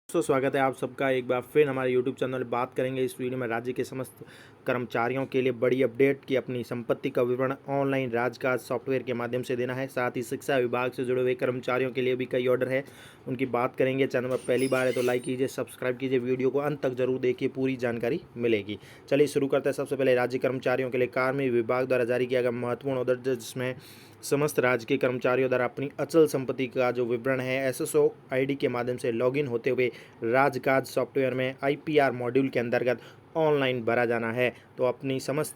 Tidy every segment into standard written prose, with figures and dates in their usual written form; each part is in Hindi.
स्वागत है आप सबका एक बार फिर हमारे YouTube चैनल में। बात करेंगे इस वीडियो में राज्य के समस्त कर्मचारियों के लिए बड़ी अपडेट की अपनी संपत्ति का विवरण ऑनलाइन राजकाज सॉफ्टवेयर के माध्यम से देना है। साथ ही शिक्षा विभाग से जुड़े हुए कर्मचारियों के लिए भी कई ऑर्डर है, उनकी बात करेंगे। चैनल में पहली बार है तो लाइक कीजिए, सब्सक्राइब कीजिए, वीडियो को अंत तक जरूर देखिए, पूरी जानकारी मिलेगी। चलिए शुरू करते हैं। सबसे पहले राज्य कर्मचारियों के लिए कार्मिक विभाग द्वारा जारी किया गया महत्वपूर्ण ऑर्डर, जिसमें समस्त राज्य के कर्मचारियों द्वारा अपनी अचल संपत्ति का जो विवरण है एसएसओ आईडी के माध्यम से लॉगिन होते हुए राजकाज सॉफ्टवेयर में आईपीआर मॉड्यूल के अंतर्गत ऑनलाइन भरा जाना है। तो अपनी समस्त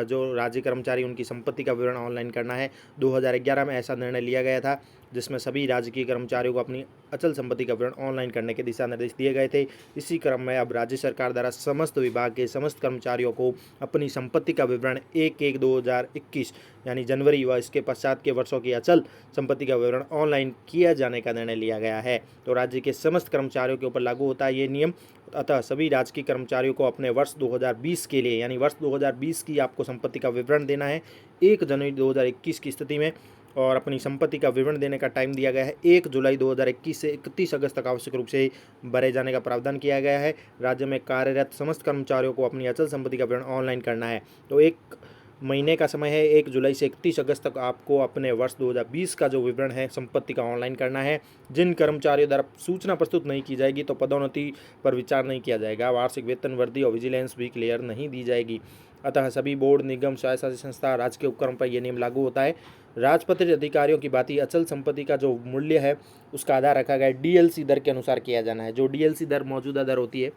जो राज्य कर्मचारी उनकी संपत्ति का विवरण ऑनलाइन करना है। 2011 में ऐसा निर्णय लिया गया था, जिसमें सभी राजकीय कर्मचारियों को अपनी अचल संपत्ति का विवरण ऑनलाइन करने के दिशा निर्देश दिए गए थे। इसी क्रम में अब राज्य सरकार द्वारा समस्त विभाग के समस्त कर्मचारियों को अपनी संपत्ति का विवरण 1/1/2021 यानी जनवरी व इसके पश्चात के वर्षों की अचल संपत्ति का विवरण ऑनलाइन किया जाने का निर्णय लिया गया है। तो राज्य के समस्त कर्मचारियों के ऊपर लागू होता है ये नियम। अतः सभी राजकीय कर्मचारियों को अपने वर्ष 2020 के लिए यानी वर्ष 2020 की आपको संपत्ति का विवरण देना है 1 जनवरी 2021 की स्थिति में, और अपनी संपत्ति का विवरण देने का टाइम दिया गया है 1 जुलाई 2021 से 31 अगस्त तक आवश्यक रूप से भरे जाने का प्रावधान किया गया है। राज्य में कार्यरत समस्त कर्मचारियों को अपनी अचल संपत्ति का विवरण ऑनलाइन करना है। तो 1 महीने का समय है, 1 जुलाई से 31 अगस्त तक आपको अपने वर्ष 2020 का जो विवरण है संपत्ति का ऑनलाइन करना है। जिन कर्मचारियों द्वारा सूचना प्रस्तुत नहीं की जाएगी तो पदोन्नति पर विचार नहीं किया जाएगा। वार्षिक वेतन वर्दी और विजिलेंस भी क्लियर नहीं दी जाएगी। अतः सभी बोर्ड, निगम, स्वायत्तशासी संस्था, राजकीय उपक्रम पर यह नियम लागू होता है। राजपत्रित अधिकारियों की बात अचल संपत्ति का जो मूल्य है उसका आधार रखा गया है डीएलसी दर के अनुसार किया जाना है। जो डीएलसी दर मौजूदा दर होती है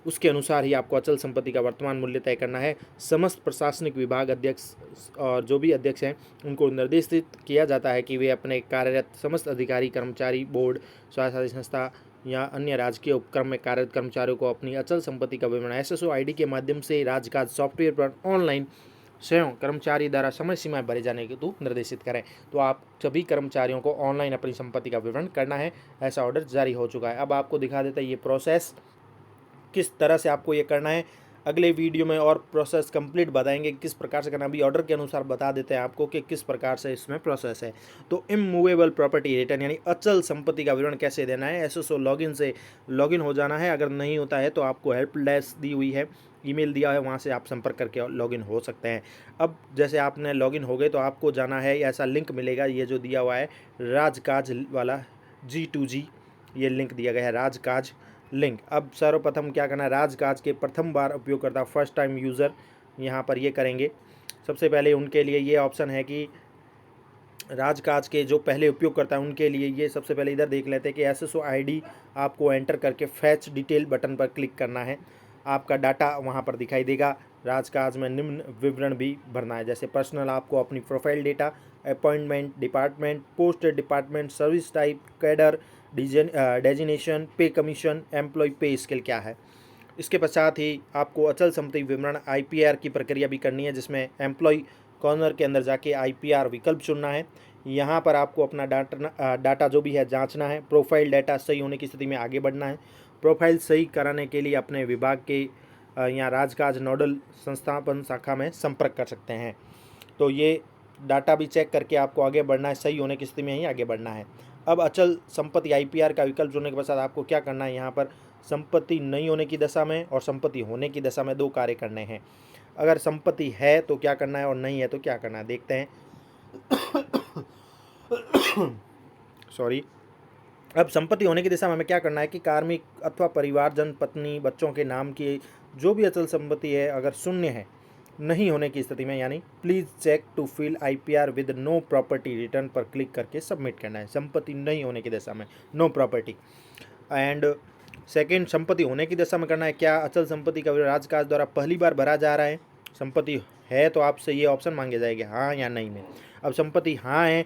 उसके अनुसार ही आपको अचल संपत्ति का वर्तमान मूल्य तय करना है। समस्त प्रशासनिक विभाग अध्यक्ष और जो भी अध्यक्ष हैं उनको निर्देशित किया जाता है कि वे अपने कार्यरत समस्त अधिकारी, कर्मचारी, बोर्ड, स्वायत्तशासी संस्था या अन्य राजकीय उपक्रम में कार्यरत कर्मचारियों को अपनी अचल संपत्ति का विवरण एसएसओ आईडी के माध्यम से राजकाज सॉफ्टवेयर पर ऑनलाइन स्वयं कर्मचारी द्वारा समय सीमा भरे जाने के हेतु निर्देशित करें। तो आप सभी कर्मचारियों को ऑनलाइन अपनी संपत्ति का विवरण करना है, ऐसा ऑर्डर जारी हो चुका है। अब आपको दिखा देता है ये प्रोसेस किस तरह से आपको ये करना है। अगले वीडियो में और प्रोसेस कंप्लीट बताएंगे किस प्रकार से करना। अभी ऑर्डर के अनुसार बता देते हैं आपको कि किस प्रकार से इसमें प्रोसेस है। तो इमूवेबल प्रॉपर्टी रिटर्न यानी अचल संपत्ति का विवरण कैसे देना है, एसएसओ लॉगिन से लॉगिन हो जाना है। अगर नहीं होता है तो आपको हेल्प डेस्क दी हुई है, ईमेल दिया है, वहाँ से आप संपर्क करके लॉगिन हो सकते हैं। अब जैसे आपने लॉगिन हो गए तो आपको जाना है, ऐसा लिंक मिलेगा ये जो दिया हुआ है राजकाज वाला G2G, ये लिंक दिया गया है राजकाज लिंक। अब सर्वप्रथम क्या करना है, राजकाज के प्रथम बार उपयोगकर्ता फर्स्ट टाइम यूज़र यहाँ पर ये करेंगे। सबसे पहले उनके लिए ये ऑप्शन है कि राजकाज के जो पहले उपयोगकर्ता हैं उनके लिए ये सबसे पहले इधर देख लेते हैं कि एसएसओ आईडी आपको एंटर करके फैच डिटेल बटन पर क्लिक करना है। आपका डाटा वहाँ पर दिखाई देगा। राजकाज में निम्न विवरण भी भरना है, जैसे पर्सनल आपको अपनी profile data, appointment, department, post department, service type, cadre, designation, पे कमीशन, एम्प्लॉय पे स्केल क्या है। इसके पश्चात ही आपको अचल संपत्ति विवरण आईपीआर की प्रक्रिया भी करनी है, जिसमें एम्प्लॉय कॉर्नर के अंदर जाके आईपीआर विकल्प चुनना है। यहाँ पर आपको अपना डाटा जो भी है जांचना है। प्रोफाइल डाटा सही होने की स्थिति में आगे बढ़ना है। प्रोफाइल सही कराने के लिए अपने विभाग के यहाँ राजकाज नोडल संस्थापन शाखा में संपर्क कर सकते हैं। तो ये डाटा भी चेक करके आपको आगे बढ़ना है, सही होने की स्थिति में ही आगे बढ़ना है। अब अचल संपत्ति आईपीआर का विकल्प चुनने के पश्चात आपको क्या करना है, यहाँ पर संपत्ति नहीं होने की दशा में और संपत्ति होने की दशा में 2 कार्य करने हैं। अगर संपत्ति है तो क्या करना है और नहीं है तो क्या करना है, देखते हैं। सॉरी। अब संपत्ति होने की दिशा में हमें क्या करना है कि कार्मिक अथवा परिवारजन, पत्नी, बच्चों के नाम की जो भी अचल संपत्ति है अगर शून्य है, नहीं होने की स्थिति में यानी please check to fill IPR with no property return पर क्लिक करके सबमिट करना है। संपत्ति नहीं होने की दशा में नो प्रॉपर्टी। एंड सेकेंड, संपत्ति होने की दशा में करना है क्या अचल संपत्ति का राजकाज द्वारा पहली बार भरा जा रहा है। संपत्ति है तो आपसे ये ऑप्शन मांगे जाएंगे हाँ या नहीं में। अब संपत्ति हाँ है,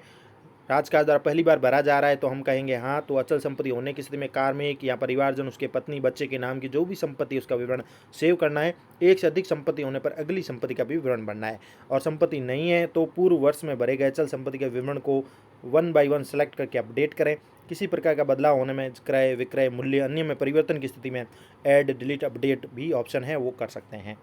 राजकाज द्वारा पहली बार भरा जा रहा है तो हम कहेंगे हाँ। तो अचल संपत्ति होने की स्थिति में कार्मिक या परिवारजन, उसके पत्नी, बच्चे के नाम की जो भी संपत्ति उसका विवरण सेव करना है। एक से अधिक संपत्ति होने पर अगली संपत्ति का भी विवरण भरना है। और संपत्ति नहीं है तो पूर्व वर्ष में भरे गए अचल संपत्ति के विवरण को 1 by 1 सेलेक्ट करके अपडेट करें। किसी प्रकार का बदलाव होने में, क्रय विक्रय मूल्य अन्य में परिवर्तन की स्थिति में ऐड डिलीट अपडेट भी ऑप्शन है, वो कर सकते हैं।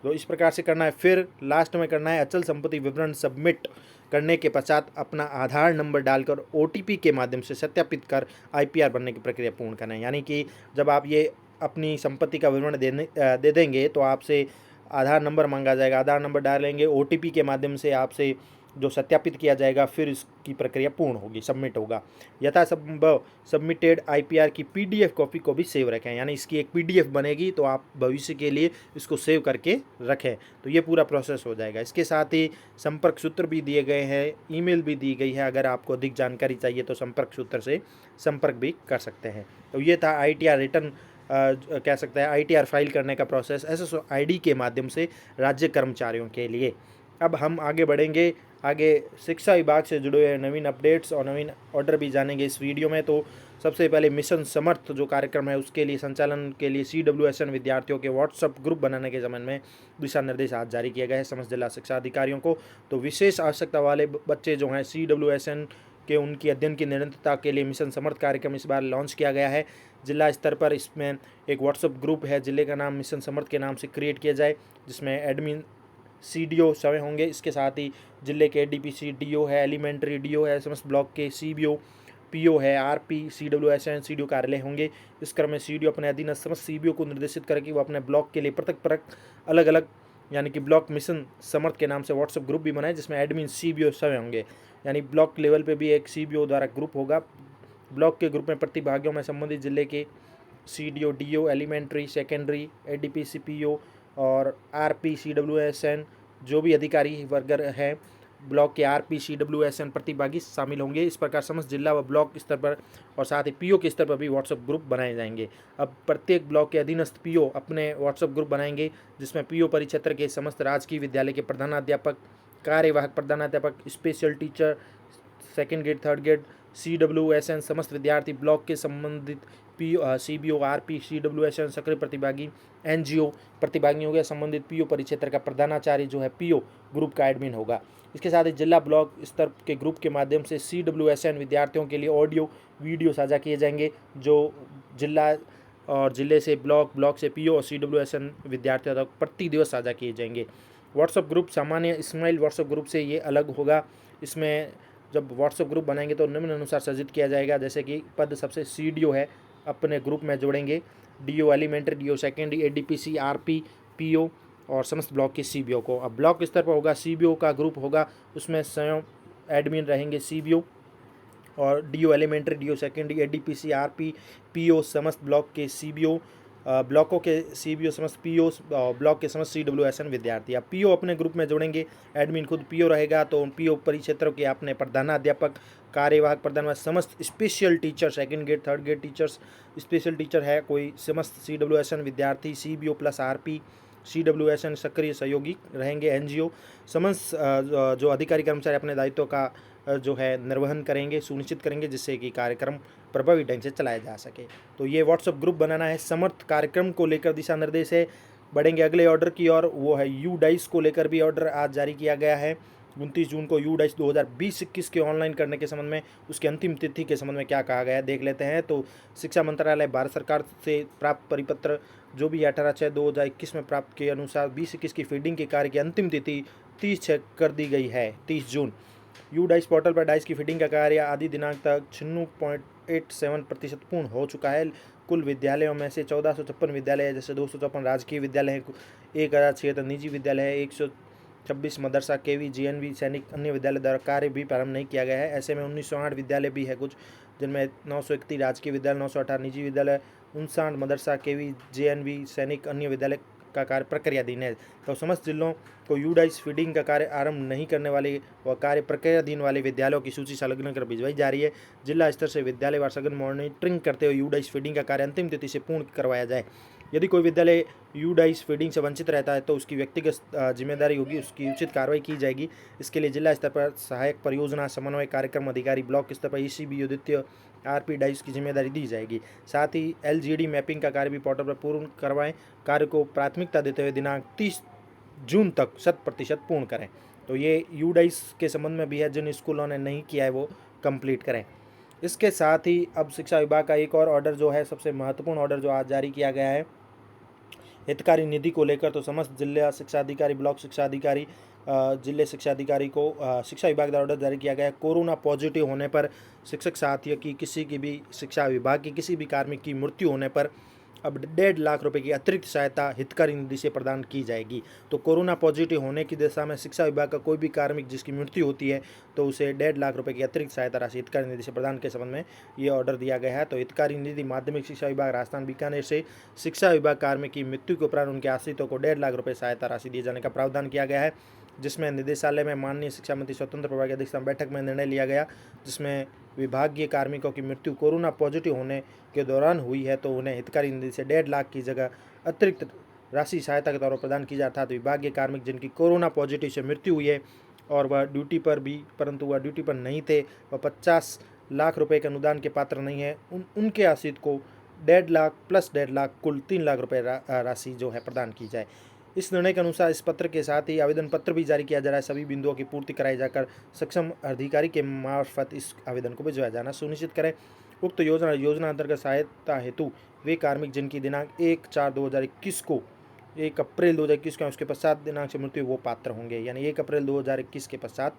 तो इस प्रकार से करना है। फिर लास्ट में करना है अचल संपत्ति विवरण सबमिट करने के पश्चात अपना आधार नंबर डालकर OTP के माध्यम से सत्यापित कर IPR बनने की प्रक्रिया पूर्ण करें। यानी कि जब आप ये अपनी संपत्ति का विवरण दे देंगे तो आपसे आधार नंबर मांगा जाएगा, आधार नंबर डालेंगे, OTP के माध्यम से आपसे जो सत्यापित किया जाएगा, फिर इसकी प्रक्रिया पूर्ण होगी, सबमिट होगा। यथासंभव सबमिटेड IPR की PDF कॉपी को भी सेव रखें, यानी इसकी एक PDF बनेगी तो आप भविष्य के लिए इसको सेव करके रखें, तो ये पूरा प्रोसेस हो जाएगा। इसके साथ ही संपर्क सूत्र भी दिए गए हैं, ईमेल भी दी गई है। अगर आपको अधिक जानकारी चाहिए तो संपर्क सूत्र से संपर्क भी कर सकते हैं। तो ये था ITR रिटर्न कह सकते हैं ITR फाइल करने का प्रोसेस SSID के माध्यम से राज्य कर्मचारियों के लिए। अब हम आगे बढ़ेंगे, आगे शिक्षा विभाग से जुड़े हुए नवीन अपडेट्स और नवीन ऑर्डर भी जानेंगे इस वीडियो में। तो सबसे पहले मिशन समर्थ जो कार्यक्रम है उसके लिए संचालन के लिए CWSN विद्यार्थियों के व्हाट्सएप ग्रुप बनाने के संबंध में दिशा निर्देश आज जारी किए गए हैं समस्त जिला शिक्षा अधिकारियों को। तो विशेष आवश्यकता वाले बच्चे जो हैं CWSN के, उनकी अध्ययन की निरंतरता के लिए मिशन समर्थ कार्यक्रम इस बार लॉन्च किया गया है। जिला स्तर पर इसमें एक व्हाट्सएप ग्रुप है, जिले का नाम मिशन समर्थ के नाम से क्रिएट किया जाए, जिसमें एडमिन CDO समय होंगे। इसके साथ ही जिले के ADPC DO है, एलिमेंट्री DO है, समस्त ब्लॉक के CBO PO है, RP CWSN CDO कार्यालय होंगे। इस क्रम में CDO अपने अधीनस्थ समस्त CBO को निर्देशित करें वो अपने ब्लॉक के लिए पृथक अलग अलग यानी कि ब्लॉक मिशन समर्थ के नाम से व्हाट्सएप ग्रुप भी बनाए, जिसमें एडमिन CBO समय होंगे। यानी ब्लॉक लेवल पे भी एक CBO द्वारा ग्रुप होगा। ब्लॉक के ग्रुप में प्रतिभागियों में संबंधित जिले के CDO DO elementary secondary ADPC PO और RP CWSN जो भी अधिकारी वर्ग हैं ब्लॉक के RP CWSN प्रतिभागी शामिल होंगे। इस प्रकार समस्त जिला व ब्लॉक स्तर पर और साथ ही PO के स्तर पर भी व्हाट्सएप ग्रुप बनाए जाएंगे। अब प्रत्येक ब्लॉक के अधीनस्थ PO अपने व्हाट्सएप ग्रुप बनाएंगे, जिसमें PO परिक्षेत्र के समस्त राजकीय विद्यालय के प्रधानाध्यापक, कार्यवाहक प्रधानाध्यापक, special teacher, second grade, third grade, CWSN समस्त विद्यार्थी, ब्लॉक के संबंधित CBO RP CWSN सक्रिय प्रतिभागी, NGO प्रतिभागी हो गया, संबंधित PO परिक्षेत्र का प्रधानाचार्य जो है PO ग्रुप का एडमिन होगा। इसके साथ ही जिला ब्लॉक स्तर के ग्रुप के माध्यम से CWSN विद्यार्थियों के लिए ऑडियो वीडियो साझा किए जाएंगे, जो जिला और जिले से ब्लॉक से PO और CWSN विद्यार्थियों तक प्रति दिवस साझा किए जाएंगे। व्हाट्सएप ग्रुप सामान्य इस्माइल व्हाट्सएप ग्रुप से ये अलग होगा। इसमें जब व्हाट्सएप ग्रुप बनाएंगे तो निम्न अनुसार सज्जित किया जाएगा, जैसे कि पद सबसे CDO है अपने ग्रुप में जोड़ेंगे, DO elementary, DO secondary, ADPC RP PO और समस्त ब्लॉक के CBO को। अब ब्लॉक स्तर पर होगा CBO का ग्रुप होगा, उसमें स्वयं एडमिन रहेंगे CBO और DO elementary, DO secondary, ADPC RP PO समस्त ब्लॉक के CBO, ब्लॉकों के CBO समस्त PO ब्लॉक के समस्त CWSN विद्यार्थी। अब PO अपने ग्रुप में जोड़ेंगे, एडमिन खुद PO रहेगा, तो PO परिक्षेत्रों के अपने प्रधानाध्यापक, कार्यवाहक प्रधान, समस्त special teacher, second grade third grade teachers, special teacher है कोई, समस्त CWSN विद्यार्थी, CBO प्लस RP CWSN सक्रिय सहयोगी रहेंगे, NGO समस्त जो अधिकारी कर्मचारी अपने दायित्वों का जो है निर्वहन करेंगे, सुनिश्चित करेंगे, जिससे कि कार्यक्रम प्रभावी ढंग से चलाया जा सके। तो ये व्हाट्सएप ग्रुप बनाना है। समर्थ कार्यक्रम को लेकर दिशा निर्देश है। बढ़ेंगे अगले ऑर्डर की ओर, वो है UDICE को लेकर भी ऑर्डर आज जारी किया गया है। 29 जून को UDICE 2020-21 के ऑनलाइन करने के संबंध में उसकी अंतिम तिथि के संबंध में क्या कहा गया है देख लेते हैं। तो शिक्षा मंत्रालय भारत सरकार से प्राप्त परिपत्र जो भी 18/6/2021 में प्राप्त के अनुसार 20-21 की फीडिंग के कार्य की अंतिम तिथि 30/6 कर दी गई है, 30 जून। UDICE पोर्टल पर डाइस की फिटिंग का कार्य आदि दिनांक तक 96.87% पूर्ण हो चुका है। कुल विद्यालयों में से 1456 विद्यालय है, जैसे 254 राजकीय विद्यालय है, 1076 निजी विद्यालय है, 126 मदरसा KV JNV सैनिक अन्य विद्यालय द्वारा कार्य भी प्रारंभ नहीं किया गया है। ऐसे में 1908 विद्यालय भी है कुछ, जिनमें 931 राजकीय विद्यालय, 918 निजी विद्यालय, 59 मदरसा KV JNV सैनिक अन्य विद्यालय का कार्य प्रक्रियाधीन है। तो समस्त जिलों को UDICE फीडिंग का कार्य आरंभ नहीं करने वाले व कार्य प्रक्रियाधीन वाले विद्यालयों की सूची संलग्न कर भिजवाई जा रही है। जिला स्तर से विद्यालय वार सघन मॉनिटरिंग करते हुए UDICE फीडिंग का कार्य अंतिम तिथि से पूर्ण करवाया जाए। यदि कोई विद्यालय UDICE फीडिंग से वंचित रहता है तो उसकी व्यक्तिगत जिम्मेदारी होगी, उसकी उचित कार्रवाई की जाएगी। इसके लिए जिला स्तर पर सहायक परियोजना समन्वय कार्यक्रम अधिकारी, ब्लॉक स्तर पर ECBO द्वितीय RP DICE की जिम्मेदारी दी जाएगी। साथ ही LGD मैपिंग का कार्य भी पोर्टल पर पूर्ण करवाएं। कार्य को प्राथमिकता देते हुए दिनांक 30 जून तक 100% पूर्ण करें। तो ये UDICE के संबंध में भी है, जिन स्कूलों ने नहीं किया है वो कंप्लीट करें। इसके साथ ही अब शिक्षा विभाग का एक और ऑर्डर जो है, सबसे महत्वपूर्ण ऑर्डर जो आज जारी किया गया है, हितकारी निधि को लेकर तो समस्त जिला शिक्षा अधिकारी, ब्लॉक शिक्षा अधिकारी, जिले शिक्षा अधिकारी को शिक्षा विभाग द्वारा ऑर्डर जारी किया गया है। कोरोना पॉजिटिव होने पर शिक्षक साथियों की किसी की भी शिक्षा विभाग की किसी भी कार्मिक की मृत्यु होने पर अब 1.5 लाख रुपए की अतिरिक्त सहायता हितकारी निधि से प्रदान की जाएगी। तो कोरोना पॉजिटिव होने की दशा में शिक्षा विभाग का कोई भी कार्मिक जिसकी मृत्यु होती है तो उसे 1.5 लाख रुपए की अतिरिक्त सहायता राशि हितकारी निधि से प्रदान के संबंध में ये ऑर्डर दिया गया है। तो हितकारी निधि माध्यमिक शिक्षा विभाग राजस्थान बीकानेर से शिक्षा विभाग कार्मिक की मृत्यु के उपरांत उनके आश्रितों को 1.5 लाख रुपए सहायता राशि दिए जाने का प्रावधान किया गया है, जिसमें निदेशालय में माननीय शिक्षा मंत्री स्वतंत्र प्रभार की अध्यक्षता में बैठक में निर्णय लिया गया, जिसमें विभागीय कार्मिकों की मृत्यु कोरोना पॉजिटिव होने के दौरान हुई है तो उन्हें हितकारी निधि से 1.5 लाख की जगह अतिरिक्त राशि सहायता के तौर पर प्रदान की जाता है। तो विभागीय कार्मिक जिनकी कोरोना पॉजिटिव से मृत्यु हुई है और वह ड्यूटी पर भी परंतु वह ड्यूटी पर नहीं थे, वह 50 लाख रुपए के अनुदान के पात्र नहीं है, उनके आश्रित को 1.5 लाख प्लस 1.5 लाख कुल 3 लाख रुपए राशि जो है प्रदान की जाए। इस निर्णय के अनुसार इस पत्र के साथ ही आवेदन पत्र भी जारी किया जा रहा है। सभी बिंदुओं की पूर्ति कराई जाकर सक्षम अधिकारी के मार्फत इस आवेदन को भिजवाया जाना सुनिश्चित करें। उक्त योजना अंतर्गत सहायता हेतु वे कार्मिक जिनकी दिनांक 1/4/2021 को 1 अप्रैल 2021 को उसके पश्चात दिनांक से मृत्यु वो पात्र होंगे। यानी 1 अप्रैल 2021 के पश्चात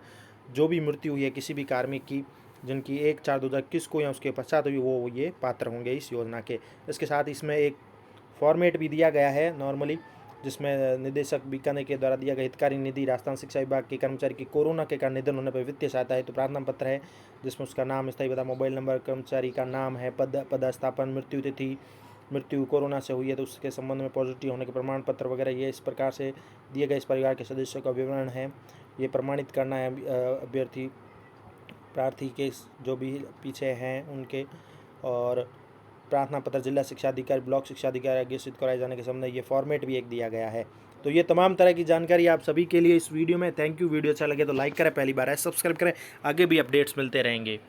जो भी मृत्यु हुई है किसी भी कार्मिक की जिनकी 1/4/2021 को या उसके पश्चात हुई वो ये पात्र होंगे इस योजना के। इसके साथ इसमें एक फॉर्मेट भी दिया गया है नॉर्मली, जिसमें निदेशक बीकानेर के द्वारा दिया गया हितकारी निधि राजस्थान शिक्षा विभाग के कर्मचारी की कोरोना के कारण निधन होने पर वित्तीय सहायता है तो प्रार्थना पत्र है, जिसमें उसका नाम, स्थायी पता, मोबाइल नंबर, कर्मचारी का नाम है, पदस्थापन, मृत्यु तिथि, मृत्यु कोरोना से हुई है तो उसके संबंध में पॉजिटिव होने के प्रमाण पत्र वगैरह ये इस प्रकार से दिए गए। इस परिवार के सदस्यों का विवरण है, ये प्रमाणित करना है अभ्यर्थी प्रार्थी के जो भी पीछे हैं उनके, और प्रार्थना पत्र जिला शिक्षा अधिकारी, ब्लॉक शिक्षा अधिकारी अग्रेषित कराए जाने के संबंध में ये फॉर्मेट भी एक दिया गया है। तो ये तमाम तरह की जानकारी आप सभी के लिए इस वीडियो में। Thank you. वीडियो अच्छा लगे तो लाइक करें, पहली बार है सब्सक्राइब करें, आगे भी अपडेट्स मिलते रहेंगे।